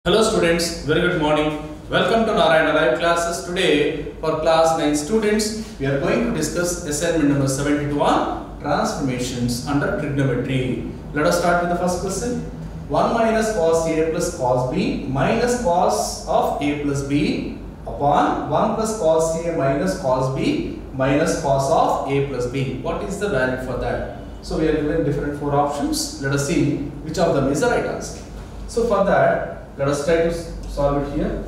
Hello students, very good morning. Welcome to Narayana Live classes. Today for class 9 students, we are going to discuss assignment number 72 on transformations under trigonometry. Let us start with the first question. 1 minus cos A plus cos B minus cos of A plus B upon 1 plus cos A minus cos B minus cos of A plus B. What is the value for that? So we are given different 4 options. Let us see which of them is the right answer. So for that, let us try to solve it here.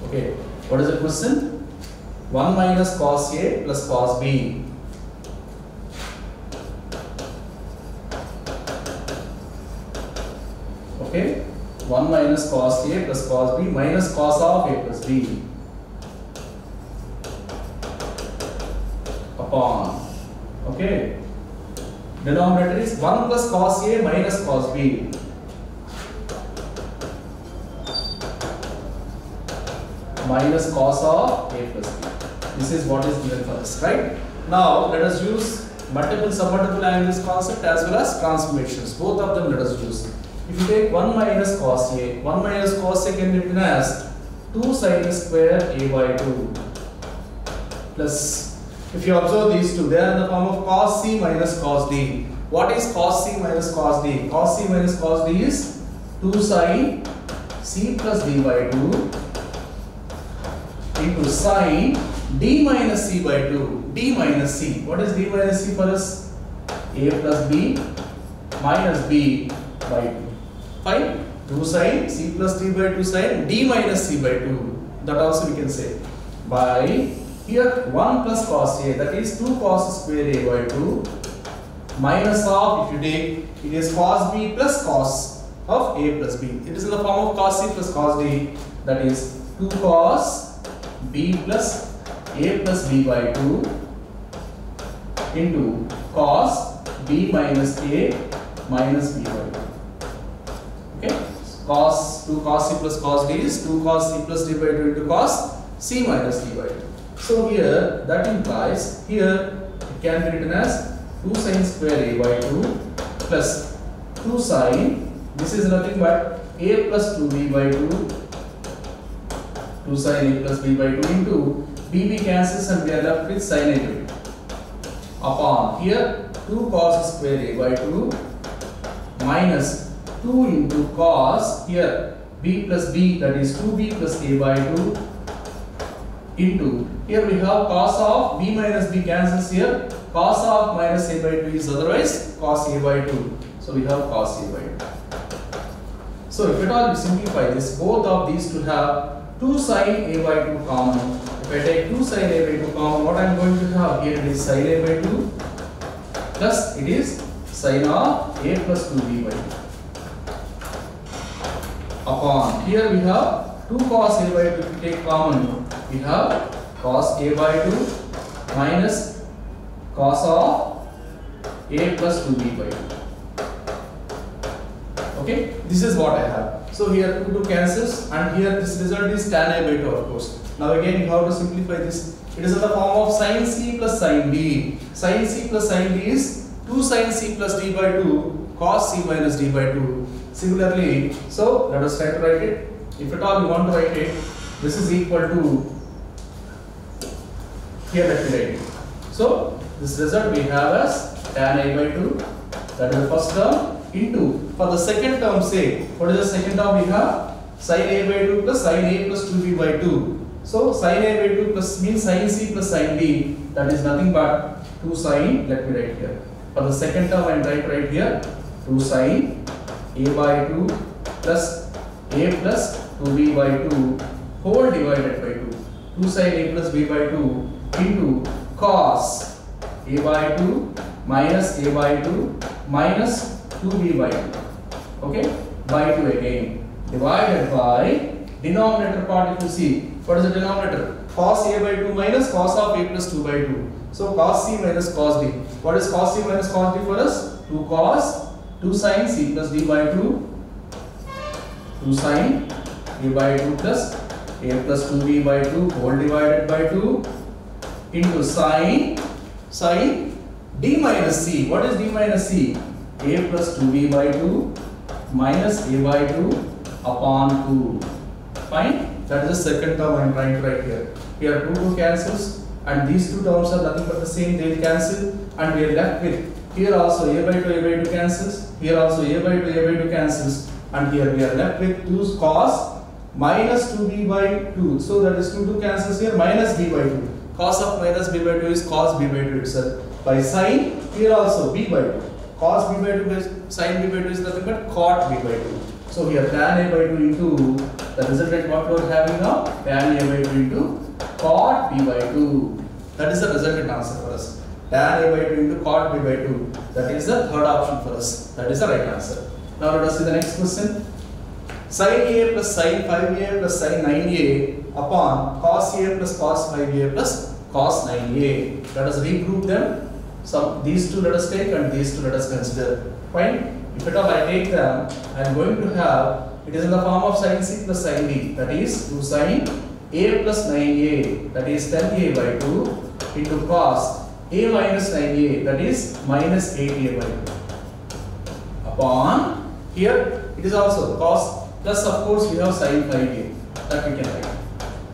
Okay, what is the question? 1 minus cos A plus cos B. Okay, 1 minus cos A plus cos B minus cos of A plus B upon, okay, denominator is 1 plus cos A minus cos B minus cos of A plus B. This is what is given for us, right? Now let us use multiple submultiple angles concept as well as transformations. Both of them let us use. If you take 1 minus cos A, 1 minus cos A can be written as 2 sin square A by 2 plus, if you observe these two, they are in the form of cos C minus cos D. What is cos C minus cos D? Cos C minus cos D is 2 sin C plus D by 2 into sin D minus C by 2. D minus C. What is D minus C for us? A plus B minus B by 2. Fine. 2 sin C plus D by 2 sin D minus C by 2. That also we can say. By here 1 plus cos A, that is 2 cos square A by 2 minus of, if you take, it is cos B plus cos of A plus B. It is in the form of cos C plus cos D, that is 2 cos B plus A plus B by 2 into cos B minus A minus B by 2. Okay, cos 2 cos C plus cos D is 2 cos C plus D by 2 into cos C minus D by 2. So here that implies, here it can be written as 2 sin square A by 2 plus 2 sin, this is nothing but A plus 2B by 2, 2 sin A plus B by 2 into BB cancels and we are left with sin A by 2 upon here 2 cos square A by 2 minus 2 into cos, here B plus B, that is 2B plus A by 2 into, here we have cos of B minus B cancels here, cos of minus A by 2 is otherwise cos A by 2. So we have cos A by 2. So if at all you simplify this, both of these to have 2 sin A by 2 common. If I take 2 sin A by 2 common, what I am going to have here, it is sin A by 2 plus it is sin of A plus 2B by 2 upon, here we have 2 cos A by 2, if you take common, we have cos A by 2 minus cos of A plus 2B by 2. Okay, this is what I have. So here 2 cancels and here this result is tan A by 2 of course. Now again you have to simplify this. It is in the form of sin C plus sin D. Sin C plus sin D is 2 sin C plus D by 2 cos C minus D by 2. Similarly, so let us try to write it. If at all you want to write it, this is equal to, here let me write it. So this result we have as tan A by 2, that is the first term, into, for the second term say, what is the second term we have? Sin A by 2 plus sin A plus 2B by 2. So sin A by 2 plus means sin C plus sin D, that is nothing but 2 sin, let me write here. For the second term I am trying to write here, 2 sin A by 2 plus A plus 2B by 2 whole divided by 2. 2 sin A plus B by 2 into cos A by 2 minus A by 2 minus 2B by 2. Okay, by 2 again. Divided by denominator part, if you see, what is the denominator? Cos A by 2 minus cos of A plus 2 by 2. So cos C minus cos D. What is cos C minus cos D for us? 2 cos 2 sin C plus D by 2. 2 sin A by 2 plus A plus 2B by 2 whole divided by 2 into sin D minus C. What is D minus C? A plus 2B by 2 minus a by 2 upon 2. Fine? That is the second term I am trying to write here. Here 2 cancels and these two terms are nothing but the same, they will cancel, and we are left with here also a by 2 cancels, here also a by 2 cancels, and here we are left with 2 cos minus 2b by 2. So that is 2 cancels here, minus b by 2. Cos of minus b by 2 is cos b by 2 itself. By sine, here also b by 2. Cos b by 2 is sin b by 2 is nothing but cot b by 2. So here tan a by 2 into the resultant what we are having now, tan a by 2 into cot b by 2. That is the resultant answer for us. Tan a by 2 into cot b by 2. That is the third option for us. That is the right answer. Now let us see the next question. Sin a plus sin 5a plus sin 9a upon cos a plus cos 5a plus cos 9a. Let us regroup them. These two let us take and these two let us consider. Fine. If at all I take them, I am going to have, it is in the form of sin c plus sin d. That is 2 sin a plus 9a, that is 10a by 2 into cos a minus 9a, that is minus 8a by 2 upon, here it is also cos plus of course we have sin 5a, that we can write,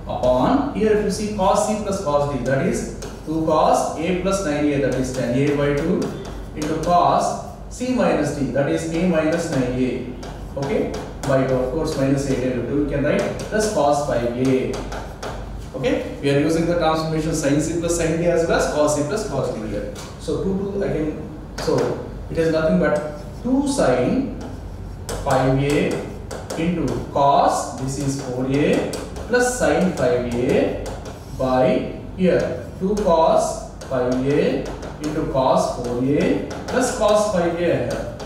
upon, here if you see cos c plus cos d, that is 2 cos a plus 9a, that is 10a by 2 into cos c minus d, that is a minus 9a, okay, by 2 of course minus 8a by 2, we can write plus cos 5a. Okay, we are using the transformation sin c plus sin d as well as cos c plus cos d here. So 2 again, so it is nothing but 2 sin 5a into cos, this is 4a plus sin 5a by here 2 cos 5a into cos 4a plus cos 5a here.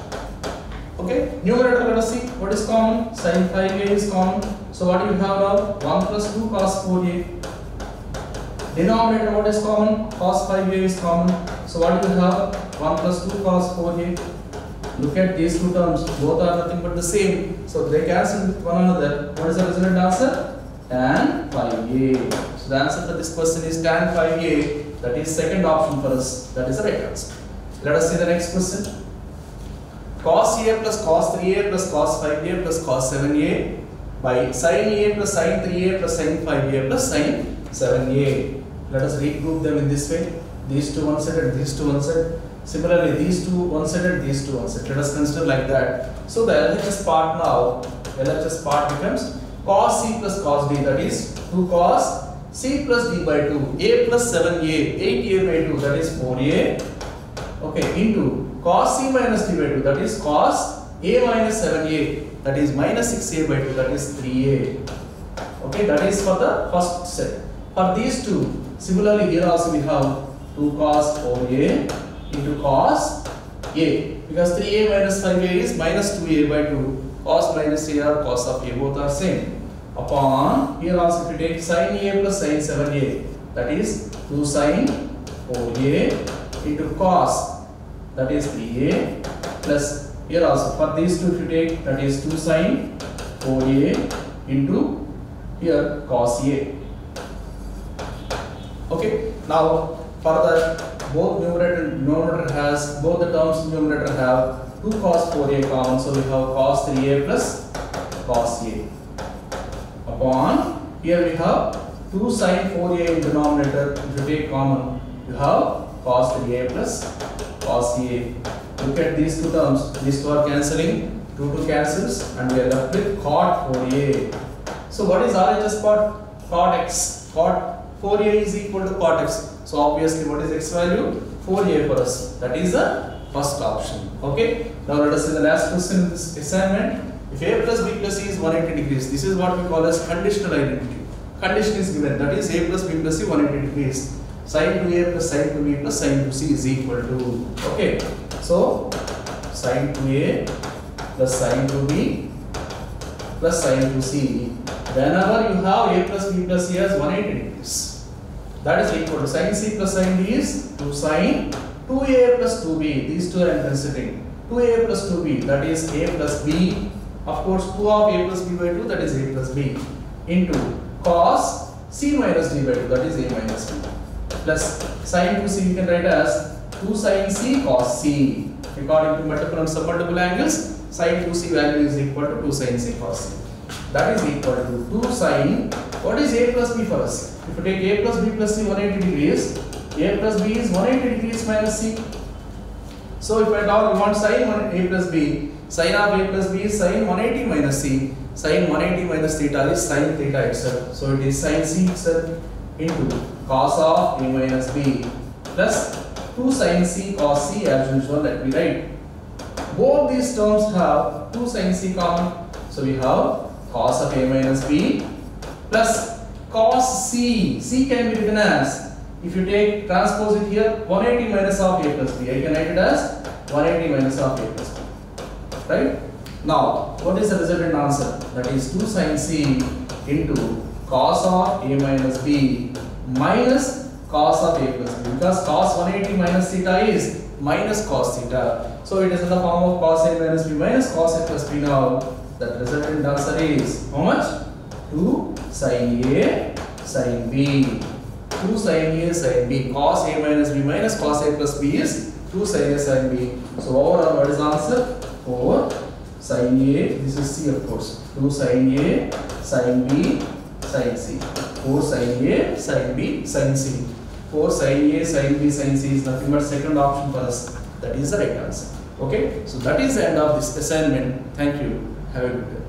Okay, numerator let us see what is common. Sin 5a is common. So what do you have now? 1 plus 2 cos 4a. Denominator what is common? Cos 5a is common. So what do you have? 1 plus 2 cos 4a. Look at these two terms. Both are nothing but the same. So they cancel with one another. What is the resultant answer? Tan 5a. So the answer for this question is tan 5a. That is second option for us. That is the right answer. Let us see the next question. Cos a plus cos 3a plus cos 5a plus cos 7a by sin a plus sin 3a plus sin 5a plus sin 7a. Let us regroup them in this way. These two one side and these two one side. Similarly, these two one side and these two one side. Let us consider like that. So the LHS part now, LHS part becomes cos c plus cos d, that is 2 cos c plus d by 2, a plus 7a, 8a by 2, that is 4a, okay, into cos c minus d by 2, that is cos a minus 7a, that is minus 6a by 2, that is 3a. Okay, that is for the first set. For these two, similarly here also we have 2 cos 4a into cos a, because 3a minus 5a is minus 2a by 2, cos minus a or cos of a, both are same, upon, here also if you take sin a plus sin 7a, that is 2 sin 4a into cos, that is 3a, plus here also for these two if you take, that is 2 sin 4a into here cos a. Okay, now further both numerator and denominator has, both the terms in numerator have 2 cos 4a common, so we have cos 3a plus cos a, upon, here we have 2 sin 4a in denominator, if you take common, you have cos 3a plus cos a. Look at these two terms, these two are cancelling, 2 cancels, and we are left with cot 4a. So what is RHS part? Cot x. Cot 4a is equal to cot x. So obviously what is x value? 4a for us. That is the first option. Okay. Now let us see the last question in this assignment. If a plus b plus c is 180 degrees, this is what we call as conditional identity. Condition is given, that is a plus b plus c 180 degrees. Sin 2a plus sin 2b plus sin 2c is equal to, okay. So sin 2a plus sin 2b plus sin 2c. Whenever you have a plus b plus c as 180 degrees, that is equal to sin c plus sin d is 2 sin 2a plus 2b. These two I am considering. 2a plus 2b, that is a plus b. Of course, 2 of a plus b by 2, that is a plus b, into cos c minus d by 2, that is a minus b, plus sin 2c you can write as 2 sin c cos c. According to multiple and submultiple angles, Sin 2c value is equal to 2 sin c cos c. That is equal to 2 sin, what is a plus b for us? If you take a plus b plus c 180 degrees, a plus b is 180 degrees minus c. So if at all we want sin a plus b, sin of a plus b is sin 180 minus c. Sin 180 minus theta is sin theta itself. So it is sin c itself into cos of a minus b plus 2 sin c cos c as usual. Let me write. Both these terms have 2 sin c common. So we have cos of a minus b plus cos c. C can be written as, if you take transpose it here, 180 minus of a plus b. I can write it as 180 minus of a plus b. Right? Now, what is the resultant answer? That is 2 sin c into cos of a minus b minus cos of a plus b. Because cos 180 minus theta is minus cos theta. So it is in the form of cos a minus b minus cos a plus b now. The resultant answer is how much? 2 sin a sin b. 2 sin a sin b. Cos a minus b minus cos a plus b is 2 sin a sin b. So overall what is the answer? 4 sin a, this is c of course. 2 sin a sin b sin c. 4 sin a sin b sin c. 4 sin a sin b sin c is nothing but second option for us. That is the right answer. Okay, so that is the end of this assignment. Thank you. Have a good day.